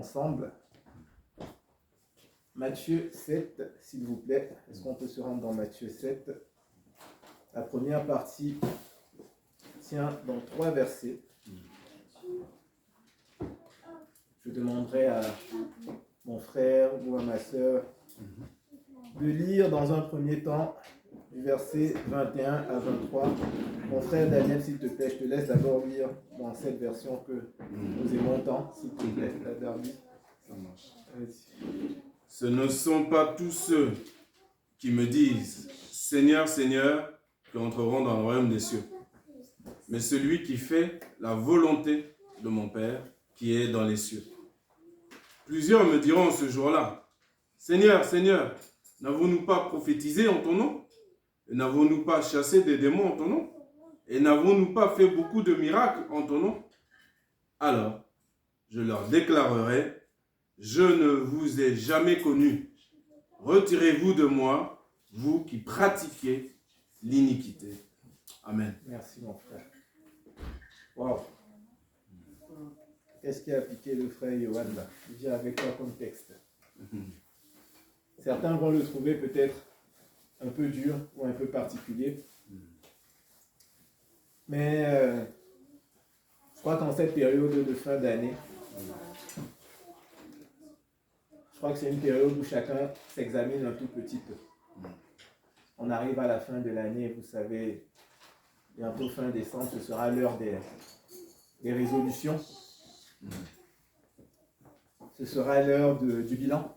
ensemble. Matthieu 7, s'il vous plaît. Est-ce qu'on peut se rendre dans Matthieu 7? La première partie tient dans 3 versets. Je demanderai à mon frère ou à ma sœur de lire dans un premier temps du verset 21 à 23. Mon frère Daniel, s'il te plaît, je te laisse d'abord lire dans cette version que nous aimons tant, s'il te plaît, la dernière. Ça marche. Vas-y. Ce ne sont pas tous ceux qui me disent « Seigneur, Seigneur » qui entreront dans le royaume des cieux, mais celui qui fait la volonté de mon Père qui est dans les cieux. Plusieurs me diront ce jour-là « Seigneur, Seigneur, n'avons-nous pas prophétisé en ton nom? Et n'avons-nous pas chassé des démons en ton nom? Et n'avons-nous pas fait beaucoup de miracles en ton nom? » Alors, je leur déclarerai « Je ne vous ai jamais connu. Retirez-vous de moi, vous qui pratiquez l'iniquité. » Amen. Merci mon frère. Waouh. Qu'est-ce qui a appliqué le frère Johan là? Il vient avec quoi comme texte? Certains vont le trouver peut-être un peu dur ou un peu particulier. Mais je crois qu'en cette période de fin d'année, je crois que c'est une période où chacun s'examine un tout petit peu. On arrive à la fin de l'année, vous savez, bientôt fin décembre, ce sera l'heure des résolutions. Ce sera l'heure du bilan.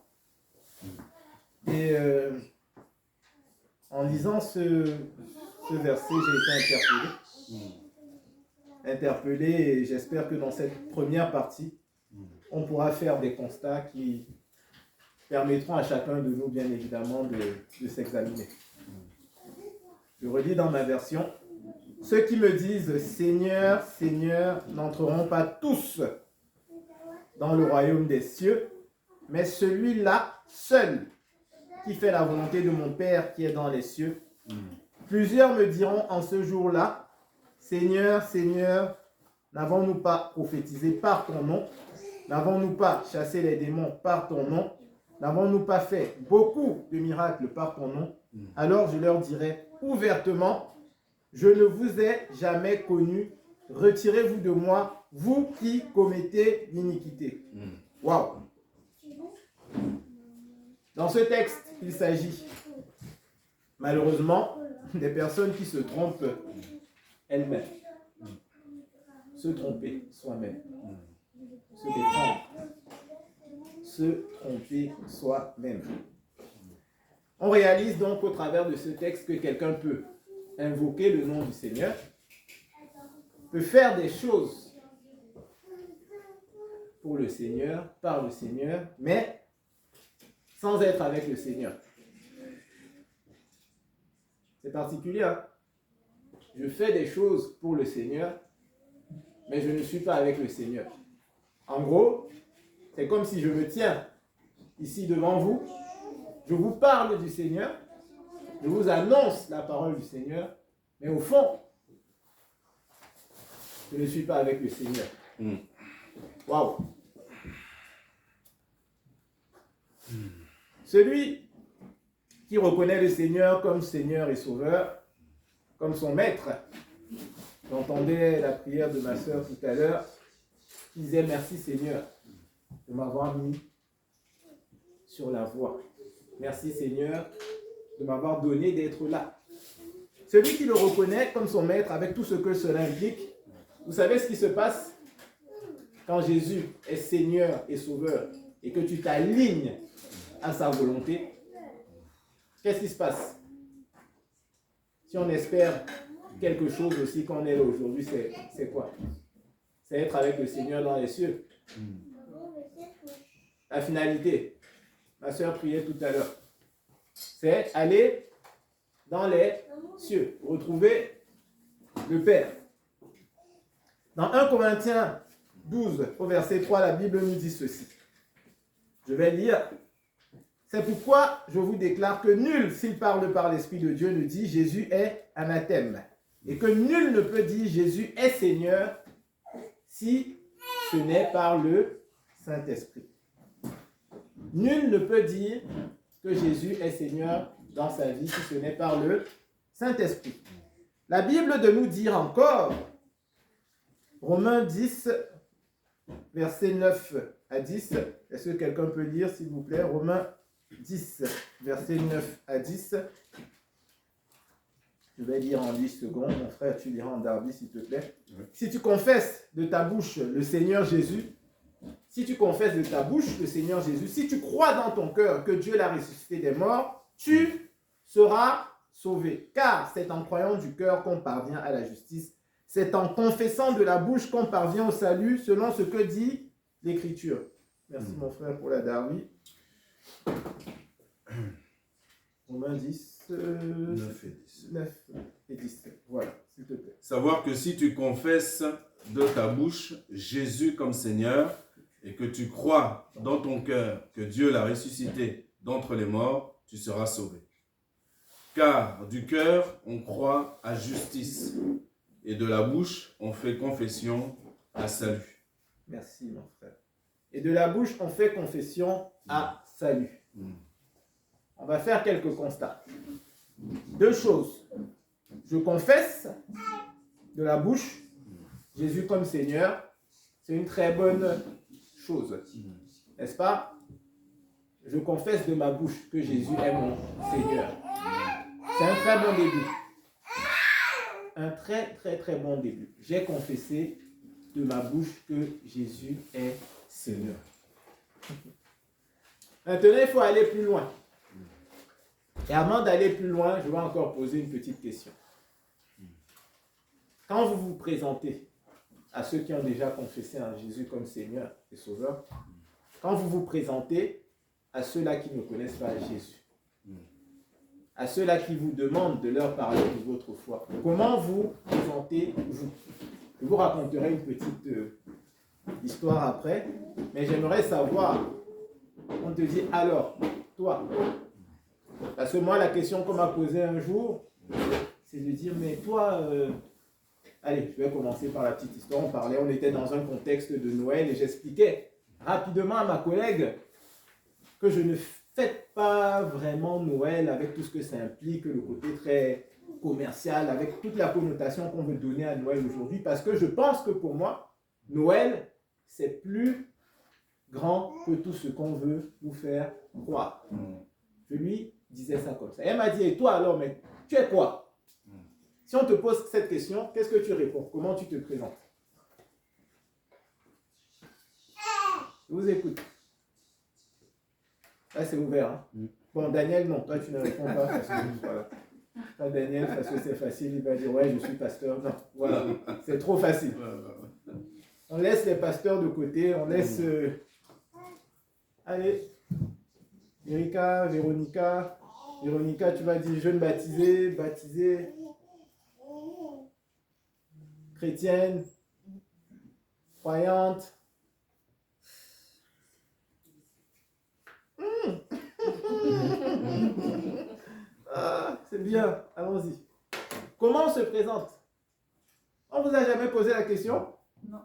Et en lisant ce verset, j'ai été interpellé et j'espère que dans cette première partie, on pourra faire des constats qui permettront à chacun de nous, bien évidemment, de s'examiner. Je redis dans ma version, ceux qui me disent « Seigneur, Seigneur » n'entreront pas tous dans le royaume des cieux, mais celui-là seul qui fait la volonté de mon Père qui est dans les cieux. Plusieurs me diront en ce jour-là, « Seigneur, Seigneur, n'avons-nous pas prophétisé par ton nom? N'avons-nous pas chassé les démons par ton nom? N'avons-nous pas fait beaucoup de miracles par ton nom? » Alors je leur dirai ouvertement, « Je ne vous ai jamais connu. Retirez-vous de moi, vous qui commettez l'iniquité. » Waouh! Dans ce texte, il s'agit malheureusement des personnes qui se trompent elles-mêmes. Se tromper soi-même. Se détromper. Se tromper soi-même. On réalise donc au travers de ce texte que quelqu'un peut invoquer le nom du Seigneur, peut faire des choses pour le Seigneur, par le Seigneur, mais sans être avec le Seigneur. C'est particulier, hein? Je fais des choses pour le Seigneur, mais je ne suis pas avec le Seigneur. En gros, c'est comme si je me tiens ici devant vous, je vous parle du Seigneur, je vous annonce la parole du Seigneur, mais au fond, je ne suis pas avec le Seigneur. Waouh! Celui qui reconnaît le Seigneur comme Seigneur et Sauveur, comme son Maître. J'entendais la prière de ma sœur tout à l'heure, qui disait « Merci Seigneur de m'avoir mis sur la voie. Merci Seigneur de m'avoir donné d'être là. » Celui qui le reconnaît comme son Maître avec tout ce que cela implique, vous savez ce qui se passe quand Jésus est Seigneur et Sauveur et que tu t'alignes à sa volonté? Qu'est-ce qui se passe? Si on espère quelque chose aussi qu'on est là aujourd'hui, c'est quoi? C'est être avec le Seigneur dans les cieux. La finalité, ma soeur priait tout à l'heure, c'est aller dans les cieux, retrouver le Père. Dans 1 Corinthiens 12, au verset 3, la Bible nous dit ceci. Je vais lire. C'est pourquoi je vous déclare que nul, s'il parle par l'Esprit de Dieu, ne dit Jésus est anathème. Et que nul ne peut dire Jésus est Seigneur si ce n'est par le Saint-Esprit. Nul ne peut dire que Jésus est Seigneur dans sa vie si ce n'est par le Saint-Esprit. La Bible de nous dire encore, Romains 10, versets 9 à 10, est-ce que quelqu'un peut lire s'il vous plaît? Romains 10, versets 9 à 10. Je vais lire en 8 secondes, mon frère, tu liras en Darby s'il te plaît. Oui. Si tu confesses de ta bouche le Seigneur Jésus, si tu confesses de ta bouche le Seigneur Jésus, si tu crois dans ton cœur que Dieu l'a ressuscité des morts, tu seras sauvé. Car c'est en croyant du cœur qu'on parvient à la justice. C'est en confessant de la bouche qu'on parvient au salut, selon ce que dit l'Écriture. Merci mon frère pour la Darby. Romains 10, 9 et 10. Voilà, s'il te plaît. Savoir que si tu confesses de ta bouche Jésus comme Seigneur et que tu crois dans ton cœur que Dieu l'a ressuscité d'entre les morts, tu seras sauvé. Car du cœur, on croit à justice et de la bouche, on fait confession à salut. Merci mon frère. Et de la bouche, on fait confession à salut. On va faire quelques constats. Deux choses. Je confesse de la bouche Jésus comme Seigneur. C'est une très bonne chose. N'est-ce pas? Je confesse de ma bouche que Jésus est mon Seigneur. C'est un très bon début. Un très bon début. J'ai confessé de ma bouche que Jésus est Seigneur. Maintenant, il faut aller plus loin. Et avant d'aller plus loin, je vais encore poser une petite question. Quand vous vous présentez à ceux qui ont déjà confessé un Jésus comme Seigneur et Sauveur, quand vous vous présentez à ceux-là qui ne connaissent pas Jésus, à ceux-là qui vous demandent de leur parler de votre foi, comment vous présentez-vous? Je vous raconterai une petite histoire après, mais j'aimerais savoir, on te dit alors, toi, parce que moi la question qu'on m'a posée un jour, c'est de dire, mais toi, allez, je vais commencer par la petite histoire, on était dans un contexte de Noël et j'expliquais rapidement à ma collègue que je ne fête pas vraiment Noël avec tout ce que ça implique, le côté très commercial, avec toute la connotation qu'on veut donner à Noël aujourd'hui, parce que je pense que pour moi, Noël, c'est plus grand que tout ce qu'on veut nous faire croire. Je lui disais ça comme ça. Elle m'a dit, et toi alors, mais tu es quoi? Si on te pose cette question, qu'est-ce que tu réponds? Comment tu te présentes? Je vous écoute. Là, c'est ouvert. Hein? Bon, Daniel, non, toi, tu ne réponds pas. Parce que, voilà. Pas Daniel, parce que c'est facile, il va dire, ouais, je suis pasteur. Non, voilà, c'est trop facile. On laisse les pasteurs de côté, on laisse... Allez, Erika, Véronica, tu vas dire jeune baptisée, chrétienne, croyante. Ah, c'est bien, allons-y. Comment on se présente? On vous a jamais posé la question? Non.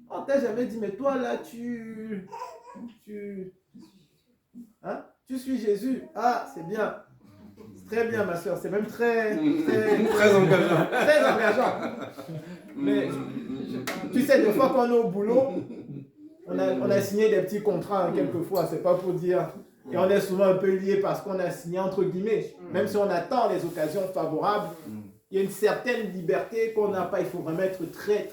On t'a jamais dit, mais toi là, tu suis Jésus. Ah, c'est bien. C'est très bien, ma soeur. C'est même très engageant. Très engageant. Mais tu sais, des fois, quand on est au boulot, on a signé des petits contrats, hein, quelquefois. C'est pas pour dire. Et on est souvent un peu lié parce qu'on a signé entre guillemets. Même si on attend les occasions favorables, il y a une certaine liberté qu'on n'a pas. Il faut vraiment être très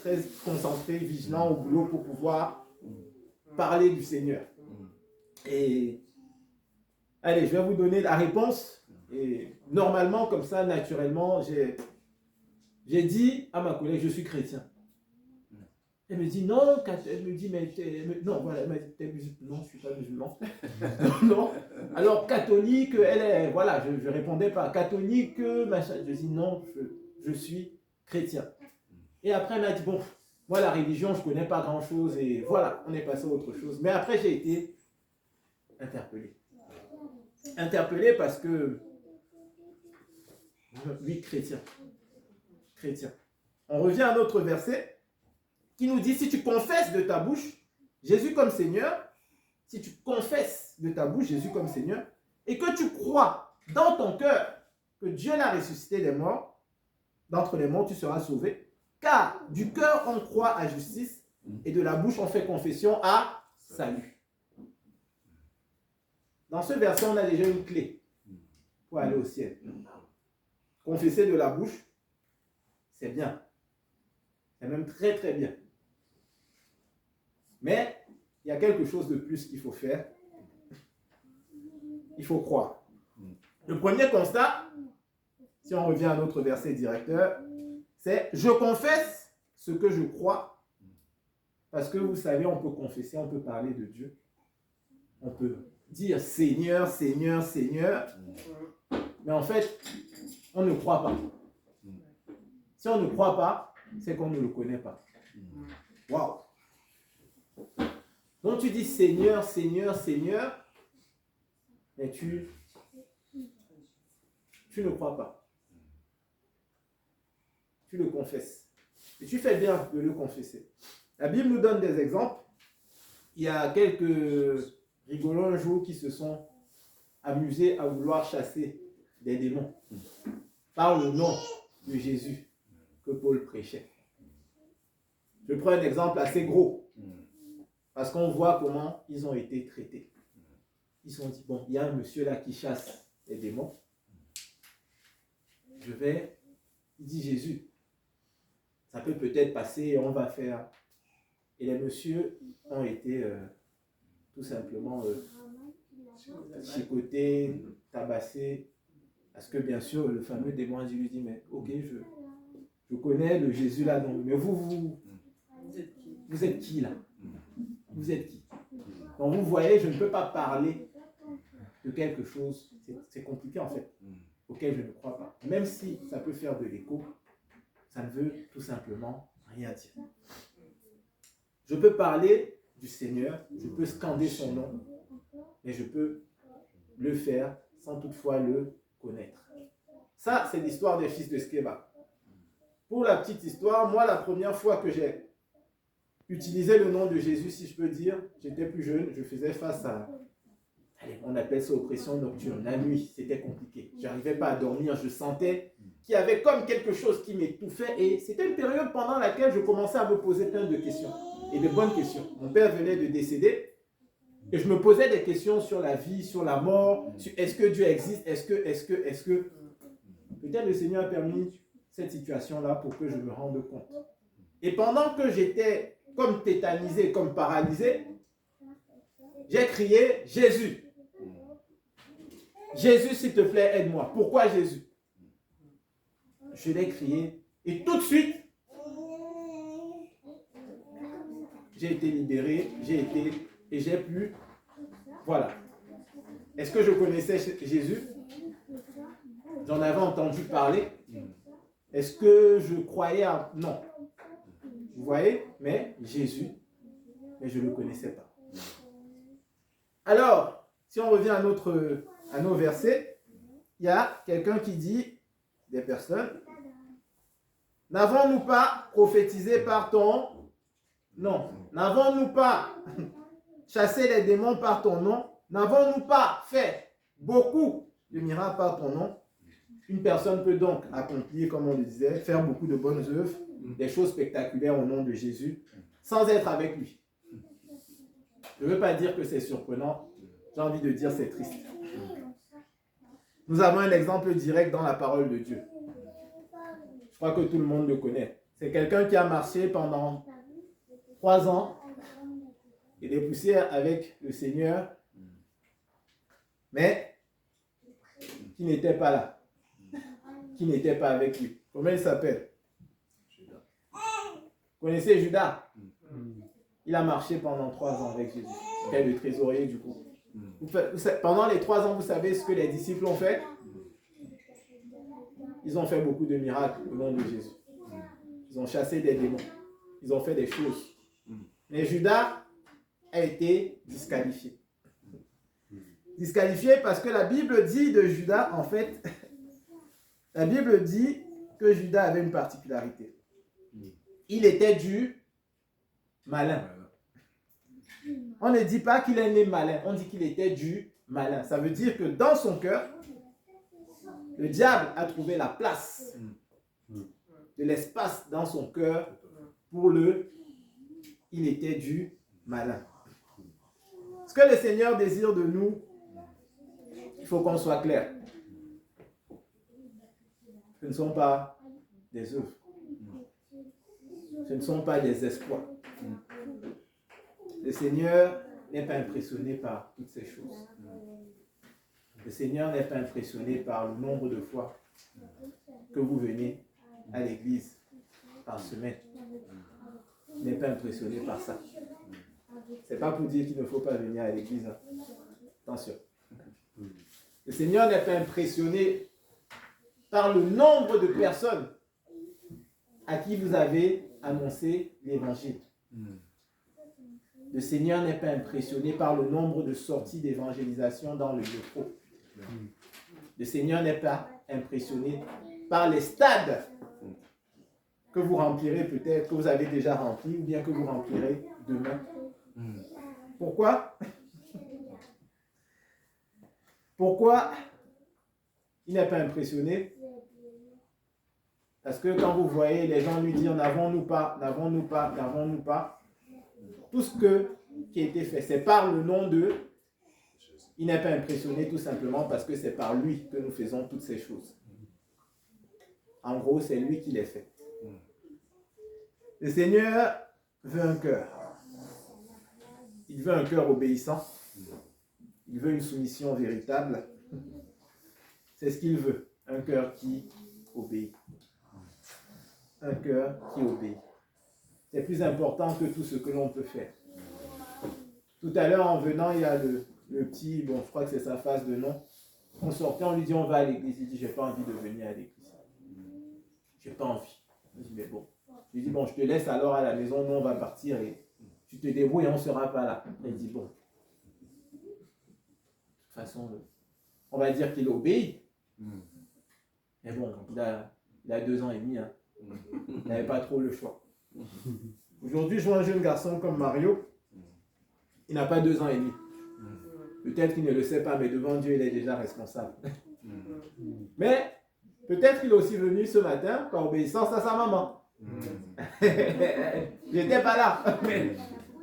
concentré, vigilant au boulot pour pouvoir parler du Seigneur. Et allez, je vais vous donner la réponse. Et normalement, comme ça, naturellement, j'ai dit à ma collègue, je suis chrétien. Elle me dit non, elle me dit, non, voilà, elle m'a dit, t'es musulman? Non, je ne suis pas musulman. Non. Alors, catholique, elle est, voilà, je répondais pas, catholique, machin. Je dis non, je suis chrétien. Et après, elle m'a dit, bon, moi, la religion, je ne connais pas grand-chose, et voilà, on est passé à autre chose. Mais après, j'ai été interpellé. Interpellé parce que, oui, chrétien. On revient à notre verset qui nous dit, si tu confesses de ta bouche Jésus comme Seigneur, si tu confesses de ta bouche Jésus comme Seigneur et que tu crois dans ton cœur que Dieu l'a ressuscité des morts, d'entre les morts tu seras sauvé. Car du cœur on croit à justice et de la bouche on fait confession à salut. Dans ce verset, on a déjà une clé pour aller au ciel. Confesser de la bouche, c'est bien. C'est même très très bien. Mais il y a quelque chose de plus qu'il faut faire. Il faut croire. Le premier constat, si on revient à notre verset directeur, c'est « Je confesse ce que je crois ». Parce que vous savez, on peut confesser, on peut parler de Dieu. On peut dire « Seigneur, Seigneur, Seigneur ». Mais en fait, on ne croit pas. Si on ne croit pas, c'est qu'on ne le connaît pas. Waouh! Donc tu dis Seigneur, Seigneur, Seigneur, mais tu ne crois pas. Tu le confesses. Et tu fais bien de le confesser. La Bible nous donne des exemples. Il y a quelques rigolants jours qui se sont amusés à vouloir chasser des démons par le nom de Jésus que Paul prêchait. Je prends un exemple assez gros. Parce qu'on voit comment ils ont été traités. Ils se sont dit, bon, il y a un monsieur là qui chasse les démons. Il dit Jésus, ça peut peut-être passer, on va faire. Et les messieurs ont été tout simplement chicotés, tabassés. Parce que bien sûr, le fameux démon lui dit, mais ok, je connais le Jésus là, donc, mais vous êtes qui là? Vous êtes qui? Donc vous voyez, je ne peux pas parler de quelque chose, c'est compliqué en fait, auquel je ne crois pas. Même si ça peut faire de l'écho, ça ne veut tout simplement rien dire. Je peux parler du Seigneur, je peux scander son nom, mais je peux le faire sans toutefois le connaître. Ça, c'est l'histoire des fils de Sceva. Pour la petite histoire, moi, la première fois que j'ai utilisé le nom de Jésus, si je peux dire, j'étais plus jeune, je faisais face à, on appelle ça oppression nocturne. La nuit, c'était compliqué. Je n'arrivais pas à dormir, je sentais qu'il y avait comme quelque chose qui m'étouffait et c'était une période pendant laquelle je commençais à me poser plein de questions et de bonnes questions. Mon père venait de décéder et je me posais des questions sur la vie, sur la mort, sur est-ce que Dieu existe, est-ce que... Peut-être le Seigneur a permis cette situation-là pour que je me rende compte. Et pendant que j'étais comme tétanisé, comme paralysé, j'ai crié Jésus. Jésus, s'il te plaît, aide-moi. Pourquoi Jésus? Je l'ai crié et tout de suite, j'ai été libéré, j'ai pu, voilà. Est-ce que je connaissais Jésus? J'en avais entendu parler. Est-ce que je croyais à... Non. Vous voyez? Mais Jésus, mais je ne le connaissais pas. Alors, si on revient à nos versets, il y a quelqu'un qui dit, des personnes, n'avons-nous pas prophétisé par ton nom? N'avons-nous pas chassé les démons par ton nom? N'avons-nous pas fait beaucoup de miracles par ton nom? Une personne peut donc accomplir, comme on le disait, faire beaucoup de bonnes œuvres, des choses spectaculaires au nom de Jésus, sans être avec lui. Je ne veux pas dire que c'est surprenant, j'ai envie de dire c'est triste. Nous avons un exemple direct dans la parole de Dieu. Je crois que tout le monde le connaît. C'est quelqu'un qui a marché pendant 3 ans et des poussières avec le Seigneur, mais qui n'était pas là. Qui n'était pas avec lui. Comment il s'appelle? Vous connaissez Judas? Il a marché pendant 3 ans avec Jésus. C'était le trésorier du coup. Pendant les 3 ans, vous savez ce que les disciples ont fait? Ils ont fait beaucoup de miracles au nom de Jésus. Ils ont chassé des démons. Ils ont fait des choses. Mais Judas a été disqualifié. Disqualifié parce que la Bible dit de Judas, en fait, la Bible dit que Judas avait une particularité. Il était du malin. On ne dit pas qu'il est né malin, on dit qu'il était du malin. Ça veut dire que dans son cœur, le diable a trouvé la place, de l'espace dans son cœur pour il était du malin. Ce que le Seigneur désire de nous, il faut qu'on soit clair. Ce ne sont pas des œuvres. Ce ne sont pas des espoirs. Le Seigneur n'est pas impressionné par toutes ces choses. Le Seigneur n'est pas impressionné par le nombre de fois que vous venez à l'église par semaine. Il n'est pas impressionné par ça. Ce n'est pas pour dire qu'il ne faut pas venir à l'église. Attention. Le Seigneur n'est pas impressionné par le nombre de personnes à qui vous avez annoncé l'évangile. Le Seigneur n'est pas impressionné par le nombre de sorties d'évangélisation dans le métro. Le Seigneur n'est pas impressionné par les stades que vous remplirez peut-être, que vous avez déjà remplis, ou bien que vous remplirez demain. Pourquoi? Pourquoi il n'est pas impressionné? Parce que quand vous voyez les gens lui dire n'avons-nous pas, n'avons-nous pas, n'avons-nous pas, tout ce qui a été fait, c'est par le nom d'eux. Il n'est pas impressionné tout simplement parce que c'est par lui que nous faisons toutes ces choses. En gros, c'est lui qui les fait. Le Seigneur veut un cœur. Il veut un cœur obéissant. Il veut une soumission véritable. C'est ce qu'il veut. Un cœur qui obéit. Un cœur qui obéit. C'est plus important que tout ce que l'on peut faire. Tout à l'heure, en venant, il y a le petit, bon, je crois que c'est sa face de nom. On sortait, on lui dit on va à l'église. Il dit j'ai pas envie de venir à l'église. J'ai pas envie. Je dis mais bon. Je lui dis bon, je te laisse alors à la maison, nous on va partir et tu te débrouilles et on ne sera pas là. Il dit bon. De toute façon, on va dire qu'il obéit. Mais bon, il a 2 ans et demi. Hein. Il n'avait pas trop le choix. Aujourd'hui, je vois un jeune garçon comme Mario. Il n'a pas 2 ans et demi. Peut-être qu'il ne le sait pas, mais devant Dieu, il est déjà responsable. Mais peut-être qu'il est aussi venu ce matin par obéissance à sa maman. J'étais pas là. Mais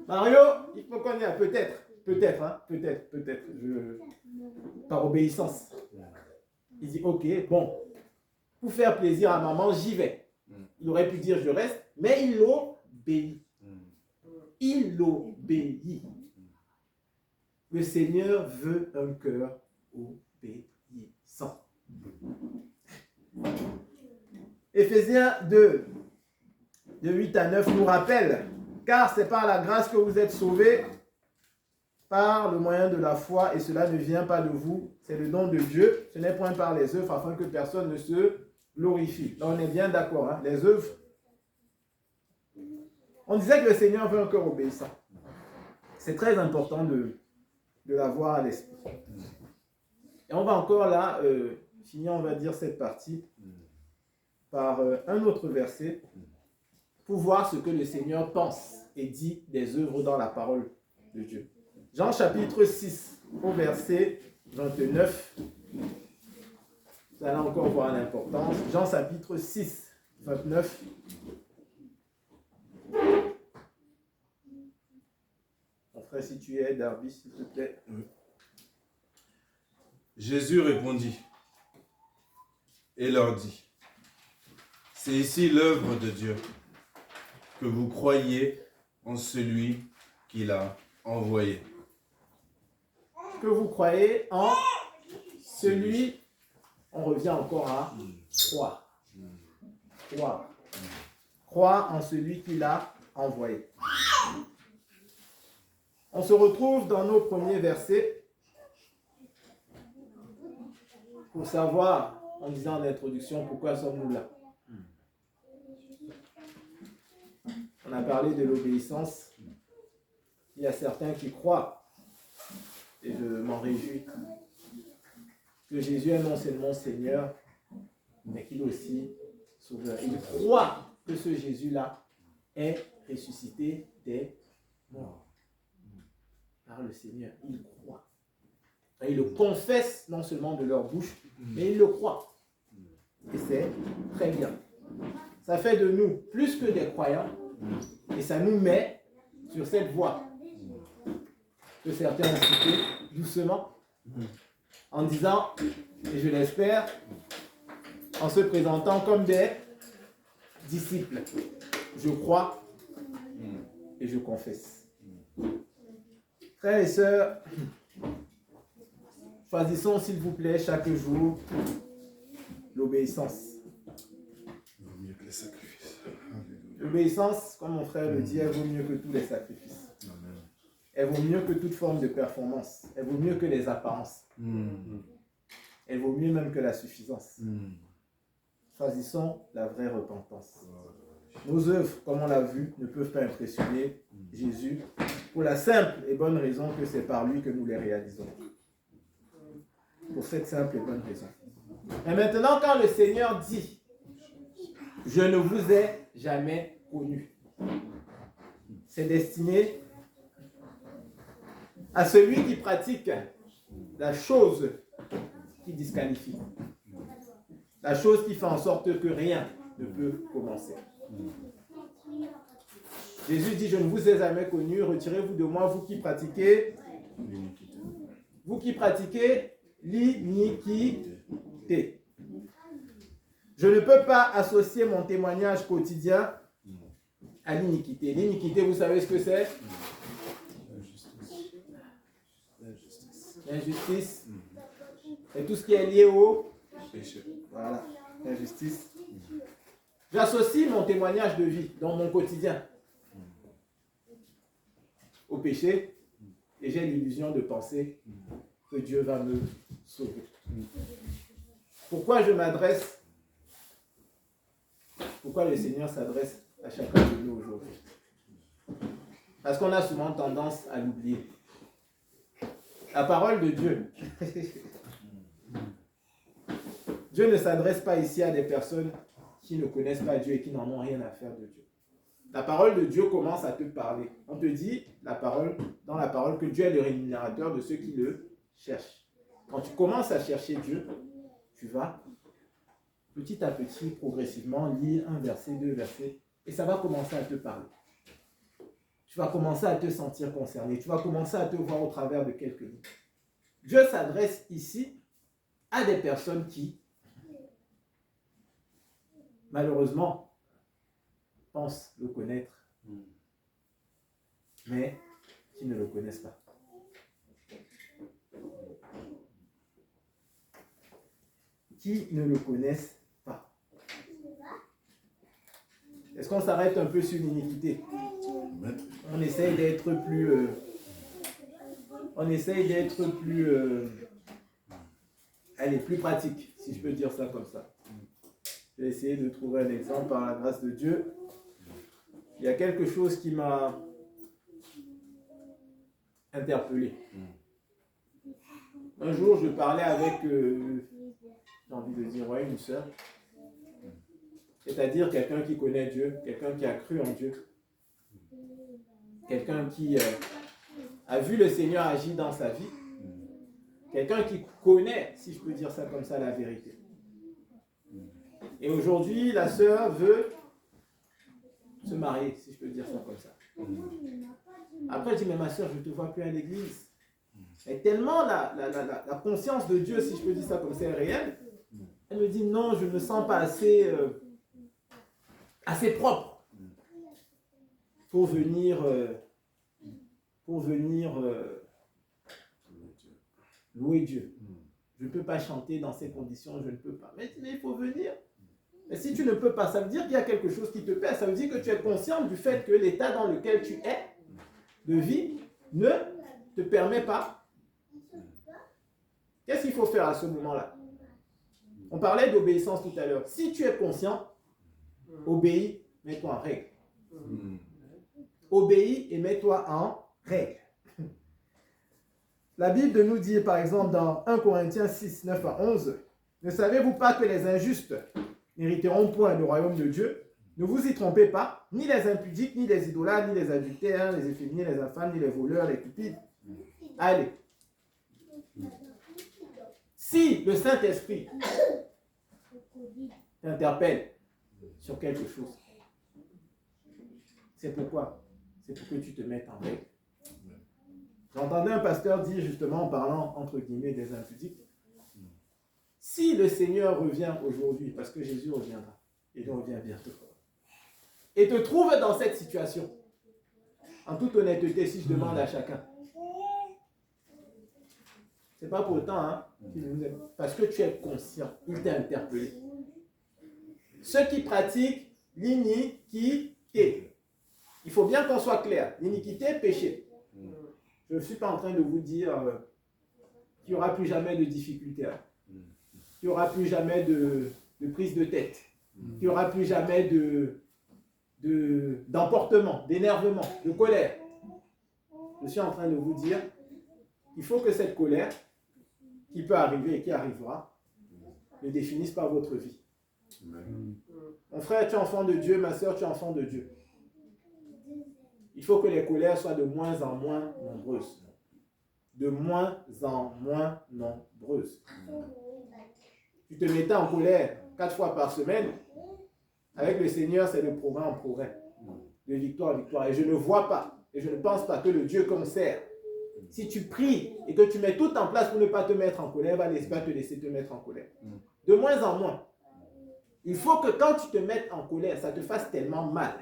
Mario, il faut qu'on y aille. Peut-être, hein, peut-être. Par obéissance. Il dit, ok, bon, pour faire plaisir à maman, j'y vais. Il aurait pu dire, je reste, mais il obéit. Il obéit. Le Seigneur veut un cœur obéissant. Éphésiens 2, de 8 à 9 nous rappelle, car c'est par la grâce que vous êtes sauvés, par le moyen de la foi, et cela ne vient pas de vous, c'est le don de Dieu, ce n'est point par les œuvres, afin que personne ne se glorifie. Là, on est bien d'accord, hein? Les œuvres. On disait que le Seigneur veut un cœur obéissant. C'est très important de l'avoir à l'esprit. Et on va encore là, finir, on va dire, cette partie par un autre verset pour voir ce que le Seigneur pense et dit des œuvres dans la parole de Dieu. Jean chapitre 6, au verset 29. Vous allez encore voir l'importance. Jean chapitre 6, 29. Mon frère, si tu es Darby, s'il te plaît. Jésus répondit et leur dit, c'est ici l'œuvre de Dieu, que vous croyiez en celui qui l'a envoyé. Que vous croyez en celui, on revient encore à croire. Croire. Croire en celui qui l'a envoyé. On se retrouve dans nos premiers versets pour savoir, en disant en introduction, pourquoi sommes-nous là. On a parlé de l'obéissance. Il y a certains qui croient, et je m'en réjouis, que Jésus est non seulement Seigneur, mais qu'il est aussi Sauveur. Ils croient que ce Jésus-là est ressuscité des morts. par le Seigneur. Ils croient. Et ils le confessent non seulement de leur bouche, mais ils le croient. Et c'est très bien. Ça fait de nous plus que des croyants et ça nous met sur cette voie que certains ont cité doucement en disant, et je l'espère, en se présentant comme des disciples. Je crois et je confesse. Frères et sœurs, choisissons s'il vous plaît chaque jour l'obéissance. Vaut mieux que les sacrifices. L'obéissance, comme mon frère le dit, elle vaut mieux que tous les sacrifices. Amen. Elle vaut mieux que toute forme de performance. Elle vaut mieux que les apparences. Elle vaut mieux même que la suffisance. Choisissons la vraie repentance. Nos œuvres, comme on l'a vu, ne peuvent pas impressionner Jésus pour la simple et bonne raison que c'est par lui que nous les réalisons. Pour cette simple et bonne raison. Et maintenant, quand le Seigneur dit « Je ne vous ai jamais connu », c'est destiné à celui qui pratique la chose qui disqualifie. La chose qui fait en sorte que rien ne peut commencer. Jésus dit, je ne vous ai jamais connu, retirez-vous de moi, vous qui pratiquez l'iniquité. Je ne peux pas associer mon témoignage quotidien à l'iniquité. L'iniquité, vous savez ce que c'est? L'injustice. Et tout ce qui est lié au Péché. Voilà, l'injustice. J'associe mon témoignage de vie dans mon quotidien au péché et j'ai l'illusion de penser que Dieu va me sauver. Pourquoi le Seigneur s'adresse à chacun de nous aujourd'hui? Parce qu'on a souvent tendance à l'oublier. La parole de Dieu. Dieu ne s'adresse pas ici à des personnes qui ne connaissent pas Dieu et qui n'en ont rien à faire de Dieu. La parole de Dieu commence à te parler. On te dit dans la parole que Dieu est le rémunérateur de ceux qui le cherchent. Quand tu commences à chercher Dieu, tu vas petit à petit, progressivement, lire un verset, deux versets, et ça va commencer à te parler. Tu vas commencer à te sentir concerné. Tu vas commencer à te voir au travers de quelques lignes. Dieu s'adresse ici à des personnes qui, malheureusement, pensent le connaître, mais qui ne le connaissent pas. Qui ne le connaissent pas. Est-ce qu'on s'arrête un peu sur l'iniquité? On essaye d'être plus... plus pratique, si je peux dire ça comme ça. Je vais essayer de trouver un exemple par la grâce de Dieu. Il y a quelque chose qui m'a interpellé. Un jour, je parlais avec, j'ai envie de dire, une sœur. C'est-à-dire quelqu'un qui connaît Dieu, quelqu'un qui a cru en Dieu. Quelqu'un qui a vu le Seigneur agir dans sa vie. Quelqu'un qui connaît, si je peux dire ça comme ça, la vérité. Et aujourd'hui, la sœur veut se marier, si je peux dire ça comme ça. Après, je dis, mais ma sœur, je ne te vois plus à l'église. Et tellement la conscience de Dieu, si je peux dire ça comme ça, est réelle. Elle me dit, non, je ne me sens pas assez propre pour venir louer Dieu. Je ne peux pas chanter dans ces conditions, je ne peux pas. Mais il faut venir. Mais si tu ne peux pas, ça veut dire qu'il y a quelque chose qui te pèse. Ça veut dire que tu es conscient du fait que l'état dans lequel tu es, de vie, ne te permet pas. Qu'est-ce qu'il faut faire à ce moment-là? On parlait d'obéissance tout à l'heure. Si tu es conscient, obéis, mets-toi en règle. Obéis et mets-toi en règle. La Bible nous dit, par exemple, dans 1 Corinthiens 6, 9 à 11, « Ne savez-vous pas que les injustes n'hériteront point le royaume de Dieu? Ne vous y trompez pas, ni les impudiques, ni les idolâtres, ni les adultères, les efféminés, les infâmes, ni les voleurs, les cupides, Allez. Si le Saint-Esprit t'interpelle sur quelque chose, c'est pourquoi? C'est pour que tu te mettes en règle. J'entendais un pasteur dire justement en parlant entre guillemets des impudiques, si le Seigneur revient aujourd'hui, parce que Jésus reviendra, et il revient bientôt, et te trouve dans cette situation, en toute honnêteté, si je demande à chacun, c'est pas pour autant, hein, parce que tu es conscient, il t'a interpellé. Ceux qui pratiquent l'iniquité, il faut bien qu'on soit clair, l'iniquité, péché. Je ne suis pas en train de vous dire qu'il n'y aura plus jamais de difficultés, hein, qu'il n'y aura plus jamais de prise de tête, qu'il n'y aura plus jamais d'emportement, d'énervement, de colère. Je suis en train de vous dire, il faut que cette colère, qui peut arriver et qui arrivera, ne définisse pas votre vie. Mon frère, tu es enfant de Dieu, ma soeur, tu es enfant de Dieu. Il faut que les colères soient de moins en moins nombreuses. De moins en moins nombreuses. Tu te mettais en colère 4 fois par semaine. Avec le Seigneur, c'est de progrès en progrès. De victoire en victoire. Et je ne vois pas, et je ne pense pas que le Dieu qu'on sert, si tu pries et que tu mets tout en place pour ne pas te mettre en colère, va te laisser te mettre en colère. De moins en moins. Il faut que quand tu te mettes en colère, ça te fasse tellement mal.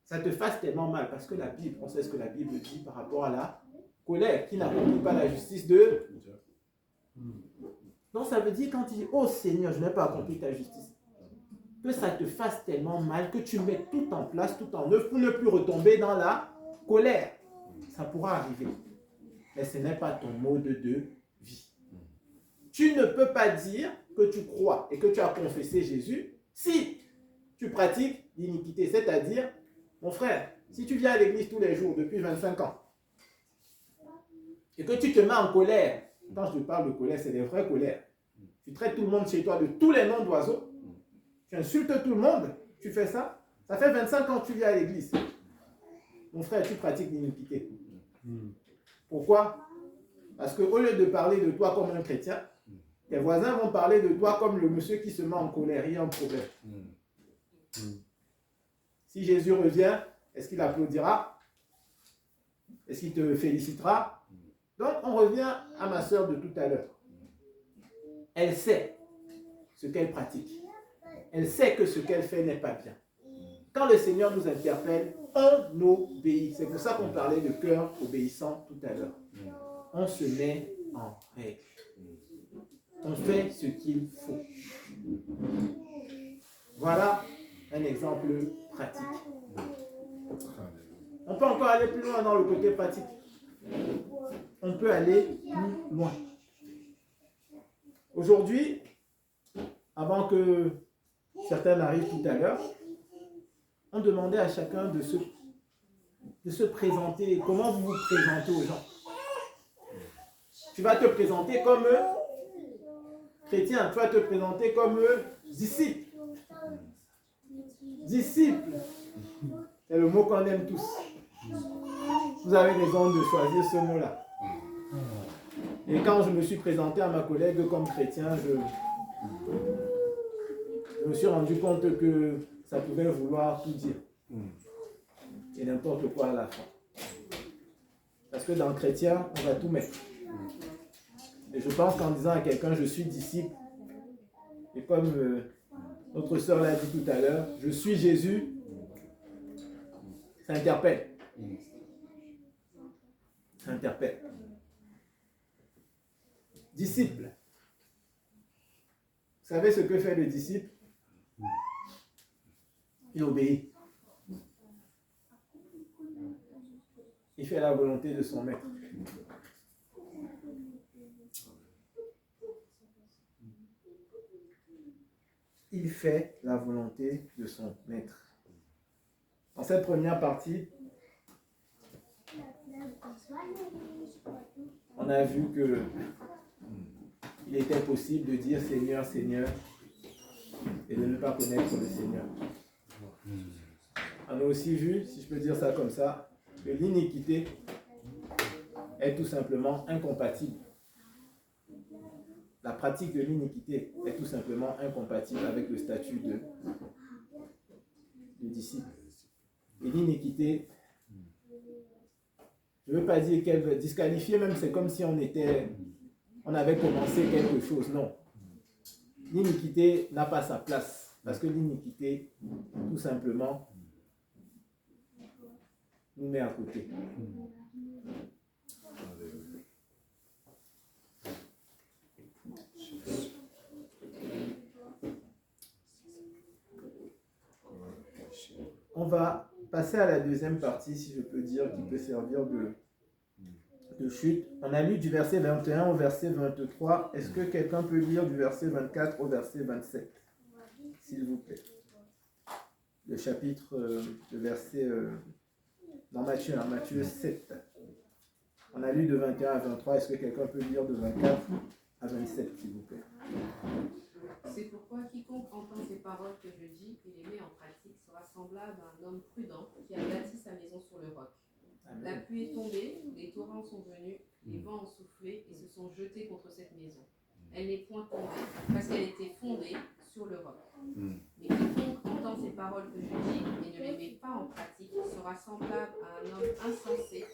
Ça te fasse tellement mal. Parce que la Bible, on sait ce que la Bible dit par rapport à la colère, qui n'accomplit pas la justice de... Donc ça veut dire quand tu dis, oh Seigneur, je n'ai pas accompli ta justice, que ça te fasse tellement mal que tu mets tout en place, tout en œuvre pour ne plus retomber dans la colère. Ça pourra arriver. Mais ce n'est pas ton mode de vie. Tu ne peux pas dire que tu crois et que tu as confessé Jésus si tu pratiques l'iniquité. C'est-à-dire, mon frère, si tu viens à l'église tous les jours depuis 25 ans et que tu te mets en colère, quand je te parle de colère, c'est des vraies colères. Tu traites tout le monde chez toi de tous les noms d'oiseaux, tu insultes tout le monde, tu fais ça, ça fait 25 ans que tu viens à l'église. Mon frère, tu pratiques l'iniquité. Pourquoi? Parce qu'au lieu de parler de toi comme un chrétien, tes voisins vont parler de toi comme le monsieur qui se met en colère, il y a un problème. Si Jésus revient, est-ce qu'il applaudira? Est-ce qu'il te félicitera? Donc, on revient à ma soeur de tout à l'heure. Elle sait ce qu'elle pratique. Elle sait que ce qu'elle fait n'est pas bien. Quand le Seigneur nous interpelle, on obéit. C'est pour ça qu'on parlait de cœur obéissant tout à l'heure. On se met en règle. On fait ce qu'il faut. Voilà un exemple pratique. On peut encore aller plus loin dans le côté pratique. On peut aller plus loin. Aujourd'hui, avant que certains arrivent tout à l'heure, on demandait à chacun de se présenter. Comment vous vous présentez aux gens? Tu vas te présenter comme chrétien, tu vas te présenter comme disciple. Disciple, c'est le mot qu'on aime tous. Vous avez raison de choisir ce mot-là. Et quand je me suis présenté à ma collègue comme chrétien, je me suis rendu compte que ça pouvait vouloir tout dire. Et n'importe quoi à la fin. Parce que dans le chrétien, on va tout mettre. Et je pense qu'en disant à quelqu'un, je suis disciple, et comme notre sœur l'a dit tout à l'heure, je suis Jésus, ça interpelle. Ça interpelle. Disciple. Vous savez ce que fait le disciple? Il obéit. Il fait la volonté de son maître. Il fait la volonté de son maître. Dans cette première partie, on a vu que il était possible de dire Seigneur, Seigneur, et de ne pas connaître le Seigneur. On a aussi vu, si je peux dire ça comme ça, que l'iniquité est tout simplement incompatible. La pratique de l'iniquité est tout simplement incompatible avec le statut de disciple. Et l'iniquité, je ne veux pas dire qu'elle veut disqualifier, même c'est comme si on avait commencé quelque chose. Non. L'iniquité n'a pas sa place. Parce que l'iniquité, tout simplement, nous met à côté. On va passer à la deuxième partie, si je peux dire, qui peut servir de chute. On a lu du verset 21 au verset 23. Est-ce que quelqu'un peut lire du verset 24 au verset 27, s'il vous plaît? Le chapitre, le verset dans Matthieu, Matthieu 7. On a lu de 21 à 23. Est-ce que quelqu'un peut lire de 24 à 27, s'il vous plaît? C'est pourquoi quiconque entend ces paroles que je dis et les met en pratique sera semblable à un homme prudent qui a bâti sa maison sur le roc. Amen. La pluie est tombée, les torrents sont venus, les vents ont soufflé et se sont jetés contre cette maison. Elle n'est point tombée parce qu'elle était fondée sur le roc. Mais quiconque entend ces paroles que je dis et ne les met pas en pratique sera semblable à un homme insensé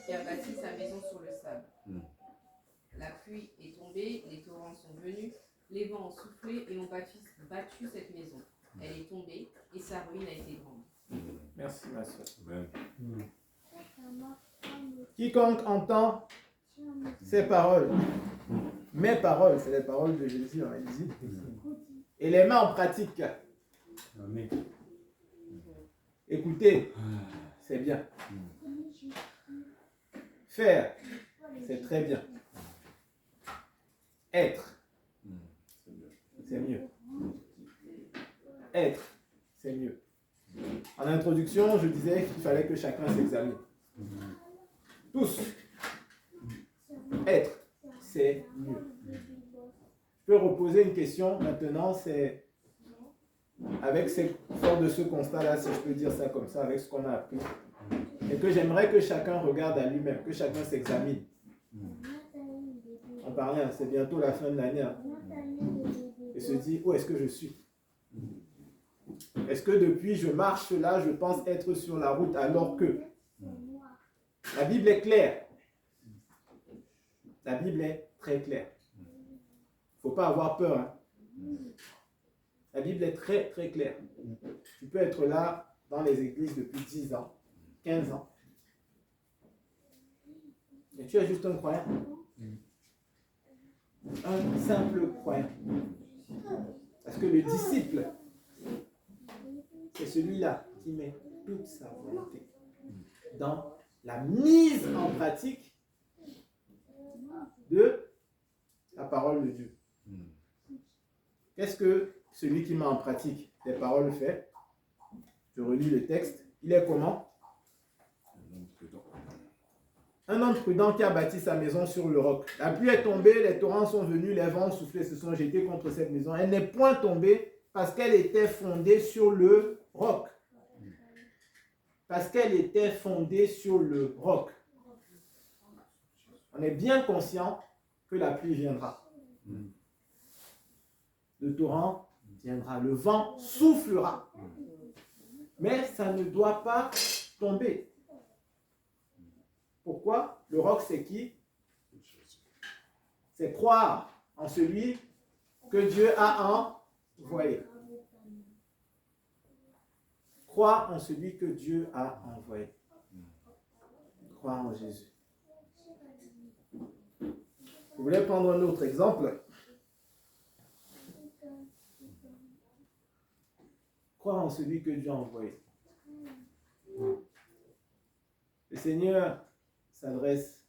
qui a bâti sa maison sur le sable. La pluie est tombée, les torrents sont venus, les vents ont soufflé et ont battu cette maison. Elle est tombée et sa ruine a été grande. Merci, ma soeur. Amen. Quiconque entend ces paroles, mes paroles, c'est les paroles de Jésus, il dit, et les met en pratique. Amen. Écoutez, c'est bien. Faire, c'est très bien. Être, c'est mieux. Être, c'est mieux. En introduction, je disais qu'il fallait que chacun s'examine. Tous. Être, c'est mieux. Je peux reposer une question maintenant, c'est fort de ce constat-là, si je peux dire ça comme ça, avec ce qu'on a appris, et que j'aimerais que chacun regarde à lui-même, que chacun s'examine. On parlait, c'est bientôt la fin de l'année, et se dit, où est-ce que je suis? Est-ce que depuis je marche là, je pense être sur la route alors que la Bible est claire. La Bible est très claire. Il ne faut pas avoir peur. Hein. La Bible est très très claire. Tu peux être là dans les églises depuis 10 ans, 15 ans. Et tu es juste un croyant. Un simple croyant. Parce que le disciple, c'est celui-là qui met toute sa volonté dans la mise en pratique de la parole de Dieu. Qu'est-ce que celui qui met en pratique les paroles fait? Je relis le texte. Il est comment? Un homme prudent qui a bâti sa maison sur le roc. La pluie est tombée, les torrents sont venus, les vents ont soufflé, se sont jetés contre cette maison. Elle n'est point tombée parce qu'elle était fondée sur le roc. Parce qu'elle était fondée sur le roc. On est bien conscient que la pluie viendra. Le torrent viendra, le vent soufflera. Mais ça ne doit pas tomber. Pourquoi? Le roc, c'est qui? C'est croire en celui que Dieu a envoyé. Croire en celui que Dieu a envoyé. Croire en Jésus. Vous voulez prendre un autre exemple? Croire en celui que Dieu a envoyé. Le Seigneur s'adresse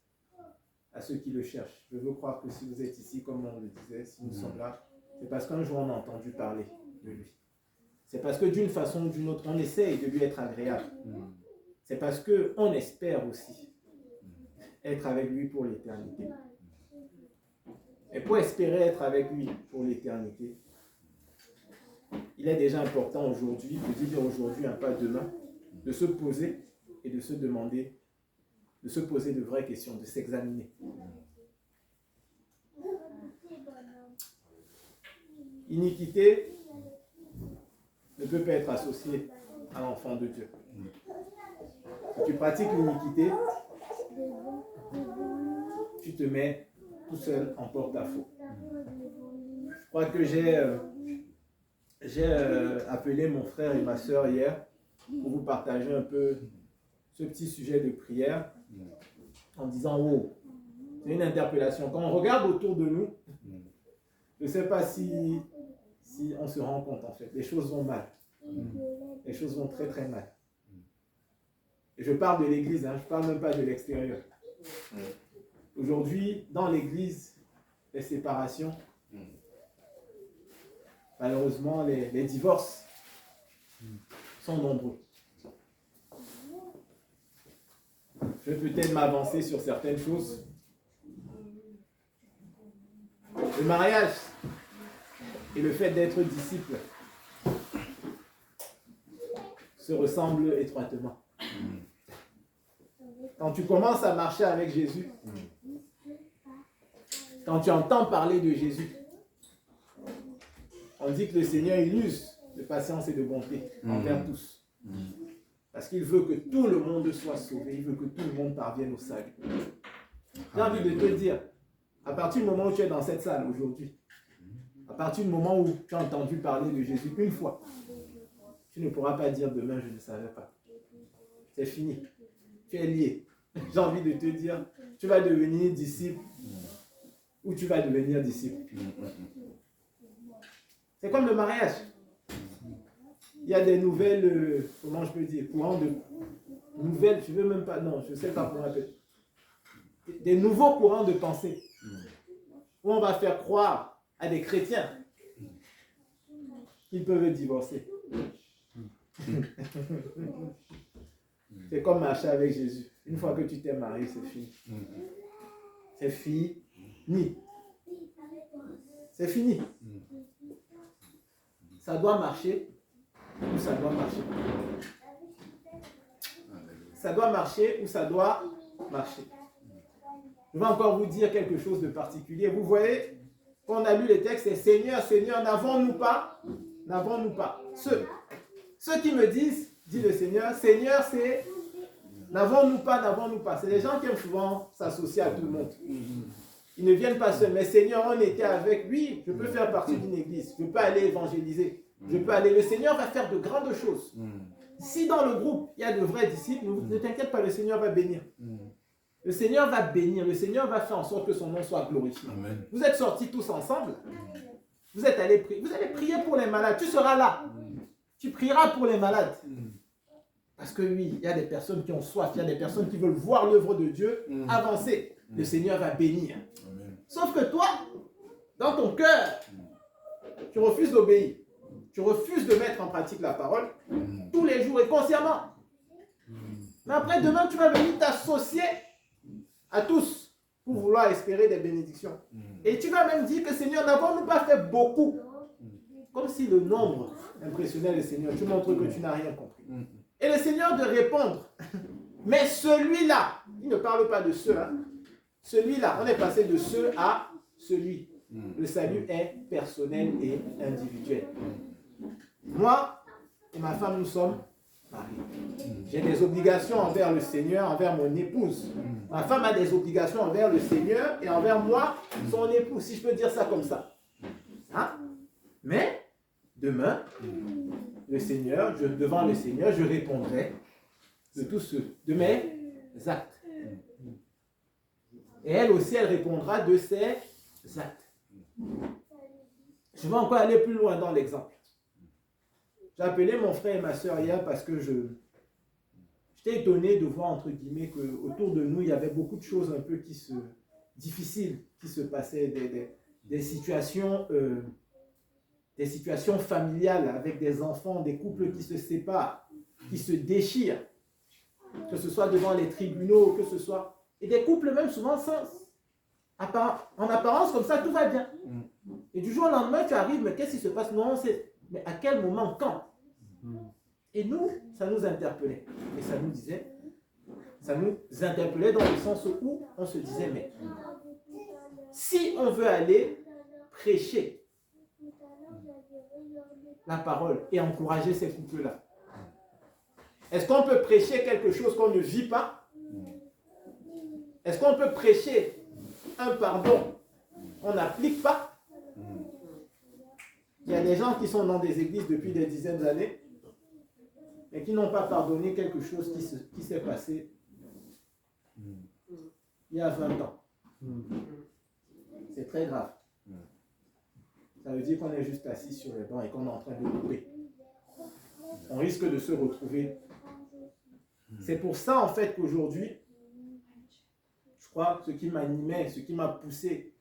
à ceux qui le cherchent. Je veux croire que si vous êtes ici, comme on le disait, si nous sommes là, c'est parce qu'un jour on a entendu parler de lui. C'est parce que d'une façon ou d'une autre, on essaye de lui être agréable. C'est parce qu'on espère aussi être avec lui pour l'éternité. Et pour espérer être avec lui pour l'éternité, il est déjà important aujourd'hui, je dis dire aujourd'hui, pas demain, de se poser et de se demander de se poser de vraies questions, de s'examiner. Iniquité ne peut pas être associée à l'enfant de Dieu. Si tu pratiques l'iniquité, tu te mets tout seul en porte-à-faux. Je crois que j'ai appelé mon frère et ma soeur hier pour vous partager un peu ce petit sujet de prière en disant, oh, c'est une interpellation. Quand on regarde autour de nous, je ne sais pas si on se rend compte en fait, les choses vont mal. Les choses vont très très mal. Et je parle de l'église, hein, je ne parle même pas de l'extérieur. Aujourd'hui, dans l'église, les séparations, malheureusement, les divorces sont nombreux. Je vais peut-être m'avancer sur certaines choses. Le mariage et le fait d'être disciple se ressemblent étroitement. Quand tu commences à marcher avec Jésus, quand tu entends parler de Jésus, on dit que le Seigneur il use de patience et de bonté envers tous. Parce qu'il veut que tout le monde soit sauvé, il veut que tout le monde parvienne au salut. J'ai envie de te dire, à partir du moment où tu es dans cette salle aujourd'hui, à partir du moment où tu as entendu parler de Jésus une fois, tu ne pourras pas dire demain je ne savais pas. C'est fini. Tu es lié. J'ai envie de te dire, tu vas devenir disciple ou tu vas devenir disciple. C'est comme le mariage. Il y a des nouvelles, comment je peux dire, courants de nouvelles, je ne veux même pas, non, je ne sais pas comment appeler. Des nouveaux courants de pensée où on va faire croire à des chrétiens qu'ils peuvent divorcer. C'est comme marcher avec Jésus. Une fois que tu t'es marié, c'est fini. C'est fini. C'est fini. Ça doit marcher ou ça doit marcher. Ça doit marcher ou ça doit marcher. Je vais encore vous dire quelque chose de particulier. Vous voyez, quand on a lu les textes, c'est Seigneur, Seigneur, n'avons-nous pas? N'avons-nous pas? Ceux qui me disent, dit le Seigneur, Seigneur, c'est n'avons-nous pas, n'avons-nous pas. C'est les gens qui aiment souvent s'associer à tout le monde. Ils ne viennent pas seuls, mais Seigneur, on était avec lui. Je peux faire partie d'une église. Je peux aller évangéliser. Je peux aller. Le Seigneur va faire de grandes choses. Si dans le groupe, il y a de vrais disciples, ne t'inquiète pas, le Seigneur va bénir. Le Seigneur va bénir. Le Seigneur va faire en sorte que son nom soit glorifié. Amen. Vous êtes sortis tous ensemble. Vous êtes allés prier. Vous allez prier pour les malades. Tu seras là. Tu prieras pour les malades. Parce que oui, il y a des personnes qui ont soif. Il y a des personnes qui veulent voir l'œuvre de Dieu avancer. Le Seigneur va bénir. Amen. Sauf que toi, dans ton cœur, tu refuses d'obéir. Tu refuses de mettre en pratique la parole tous les jours et consciemment. Mais après, demain, tu vas venir t'associer à tous pour vouloir espérer des bénédictions. Et tu vas même dire que Seigneur, n'avons-nous pas fait beaucoup? Comme si le nombre impressionnait le Seigneur. Tu montres que tu n'as rien compris. Et le Seigneur de répondre, mais celui-là, il ne parle pas de ceux, hein. Celui-là, on est passé de ceux à celui. Le salut est personnel et individuel. Moi et ma femme, nous sommes mariés. J'ai des obligations envers le Seigneur, envers mon épouse. Ma femme a des obligations envers le Seigneur et envers moi, son époux, si je peux dire ça comme ça. Hein? Mais, demain, le Seigneur, devant le Seigneur, je répondrai de tous ceux, de mes actes. Et elle aussi, elle répondra de ses actes. Je vais encore aller plus loin dans l'exemple. J'ai appelé mon frère et ma soeur hier parce que j'étais étonné de voir, entre guillemets, qu'autour de nous, il y avait beaucoup de choses un peu difficiles qui se passaient, des situations familiales avec des enfants, des couples qui se séparent, qui se déchirent, que ce soit devant les tribunaux, que ce soit... Et des couples même souvent en apparence comme ça, tout va bien. Et du jour au lendemain, tu arrives, mais qu'est-ce qui se passe? Non, mais à quel moment, quand? Et nous, ça nous interpellait. Et ça nous disait, Ça nous interpellait dans le sens où on se disait, mais si on veut aller prêcher la parole et encourager ces couples-là, est-ce qu'on peut prêcher quelque chose qu'on ne vit pas? Est-ce qu'on peut prêcher un pardon qu'on n'applique pas? Il y a des gens qui sont dans des églises depuis des dizaines d'années et qui n'ont pas pardonné quelque chose qui s'est passé il y a 20 ans. C'est très grave. Ça veut dire qu'on est juste assis sur les bancs et qu'on est en train de couper. On risque de se retrouver. C'est pour ça en fait qu'aujourd'hui, je crois que ce qui m'animait, ce qui m'a poussé,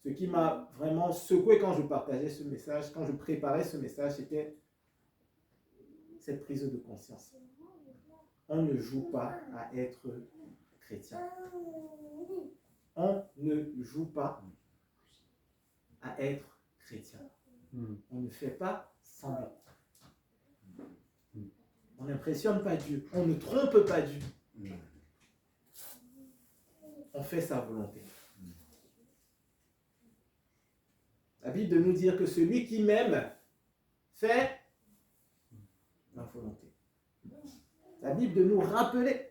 ce qui m'a vraiment secoué quand je partageais ce message, quand je préparais ce message, c'était cette prise de conscience. On ne joue pas à être chrétien. On ne joue pas à être chrétien. On ne fait pas semblant. On n'impressionne pas Dieu. On ne trompe pas Dieu. On fait sa volonté. La Bible de nous dire que celui qui m'aime fait ma volonté. La Bible de nous rappeler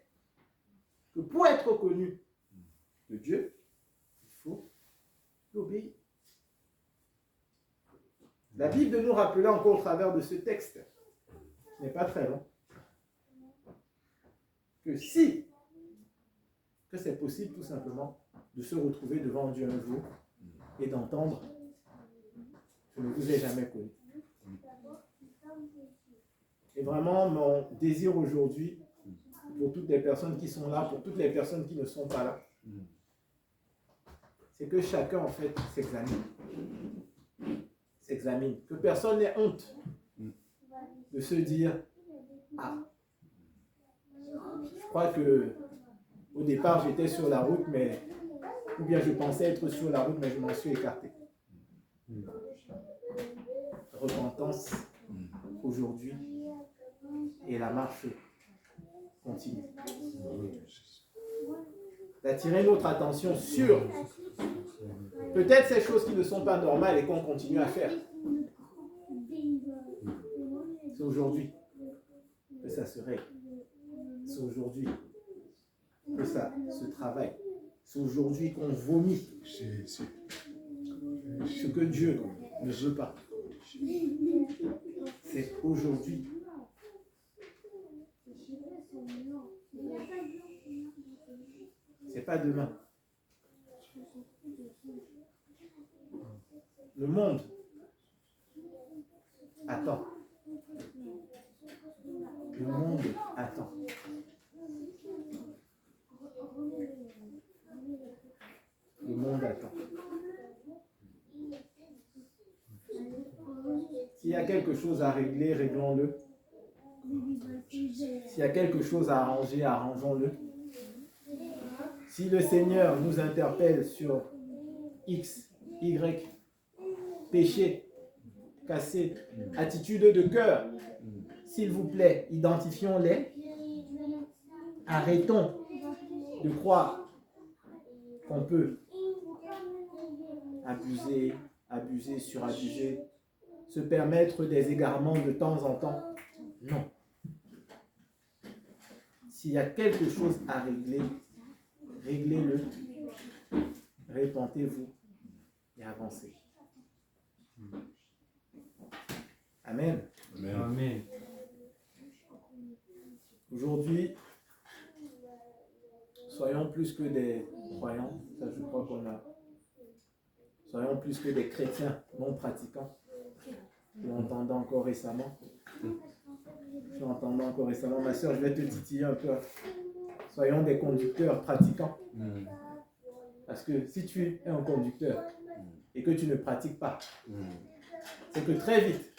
que pour être connu de Dieu, il faut l'obéir. La Bible de nous rappeler encore au travers de ce texte, qui n'est pas très long, que c'est possible tout simplement de se retrouver devant Dieu un jour et d'entendre « Je ne vous ai jamais connu ». Et vraiment, mon désir aujourd'hui, pour toutes les personnes qui sont là, pour toutes les personnes qui ne sont pas là, c'est que chacun, en fait, s'examine. Que personne n'ait honte de se dire « Ah, je crois que au départ, j'étais sur la route, ou bien je pensais être sur la route, mais je m'en suis écarté. » Repentance aujourd'hui et la marche continue. D'attirer notre attention sur peut-être ces choses qui ne sont pas normales et qu'on continue à faire. C'est aujourd'hui que ça se règle. C'est aujourd'hui que ça se travaille. C'est aujourd'hui qu'on vomit ce que Dieu ne veut pas. C'est aujourd'hui. C'est pas demain. Le monde attend. Le monde attend. Le monde attend. S'il y a quelque chose à régler, réglons-le. S'il y a quelque chose à arranger, arrangeons-le. Si le Seigneur nous interpelle sur X, Y, péché, cassé, attitude de cœur, s'il vous plaît, identifions-les. Arrêtons de croire qu'on peut abuser, surabuser, se permettre des égarements de temps en temps. Non. S'il y a quelque chose à régler, réglez-le, répentez-vous et avancez. Amen. Amen. Aujourd'hui, soyons plus que des croyants, ça je crois qu'on a. Soyons plus que des chrétiens non pratiquants. Je l'entendais encore récemment. Ma soeur, je vais te titiller un peu. Soyons des conducteurs pratiquants. Parce que si tu es un conducteur et que tu ne pratiques pas, c'est que très vite,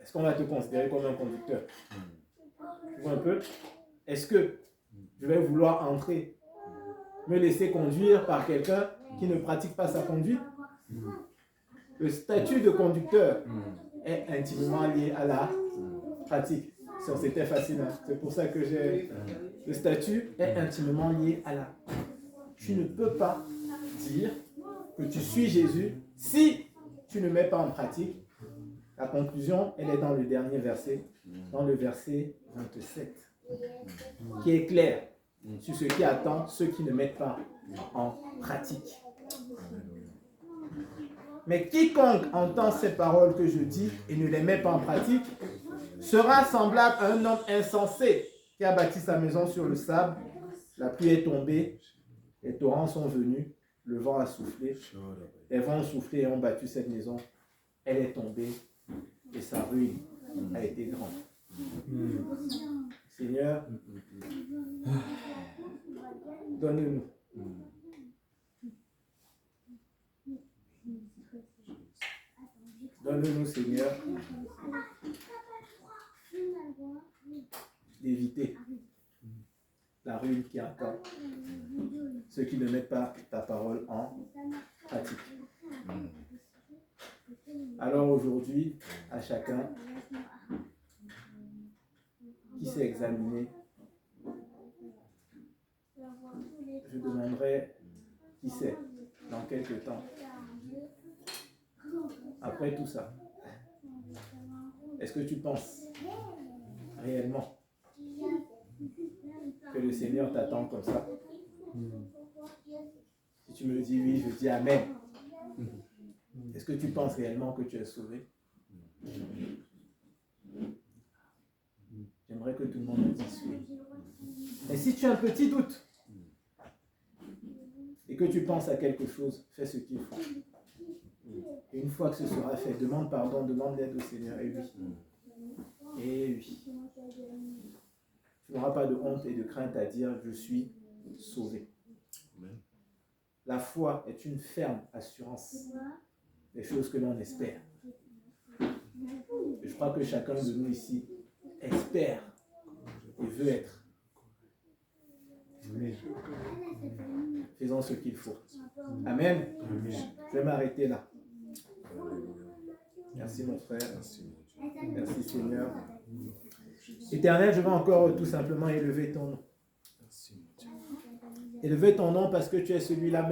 est-ce qu'on va te considérer comme un conducteur? Tu vois un peu? Est-ce que je vais vouloir entrer, me laisser conduire par quelqu'un qui ne pratique pas sa conduite? Le statut de conducteur est intimement lié à la pratique. C'était facile. Hein. C'est pour ça que le statut est intimement lié à la. Tu ne peux pas dire que tu suis Jésus si tu ne mets pas en pratique. La conclusion, elle est dans le dernier verset, dans le verset 27, qui est clair sur ce qui attend ceux qui ne mettent pas en pratique. Mais quiconque entend ces paroles que je dis et ne les met pas en pratique sera semblable à un homme insensé qui a bâti sa maison sur le sable. La pluie est tombée, les torrents sont venus, le vent a soufflé, les vents ont soufflé et ont battu cette maison. Elle est tombée et sa ruine a été grande. Seigneur, donne-nous donne-nous, Seigneur, d'éviter la ruine qui attend ceux qui ne mettent pas ta parole en pratique. Alors aujourd'hui, à chacun qui s'est examiné, je demanderai qui c'est dans quelques temps. Après tout ça, est-ce que tu penses réellement que le Seigneur t'attend comme ça? Si tu me dis oui, je dis Amen. Est-ce que tu penses réellement que tu es sauvé? J'aimerais que tout le monde me dise oui. Et si tu as un petit doute et que tu penses à quelque chose, fais ce qu'il faut. Et une fois que ce sera fait, demande pardon, demande l'aide au Seigneur. Et oui. Et oui. Tu n'auras pas de honte et de crainte à dire je suis sauvé. La foi est une ferme assurance des choses que l'on espère. Et je crois que chacun de nous ici espère et veut être. Faisons ce qu'il faut. Amen. Je vais m'arrêter là. Merci mon frère. Merci Seigneur. Éternel, je vais encore tout simplement élever ton nom. Élever ton nom parce que tu es celui-là même.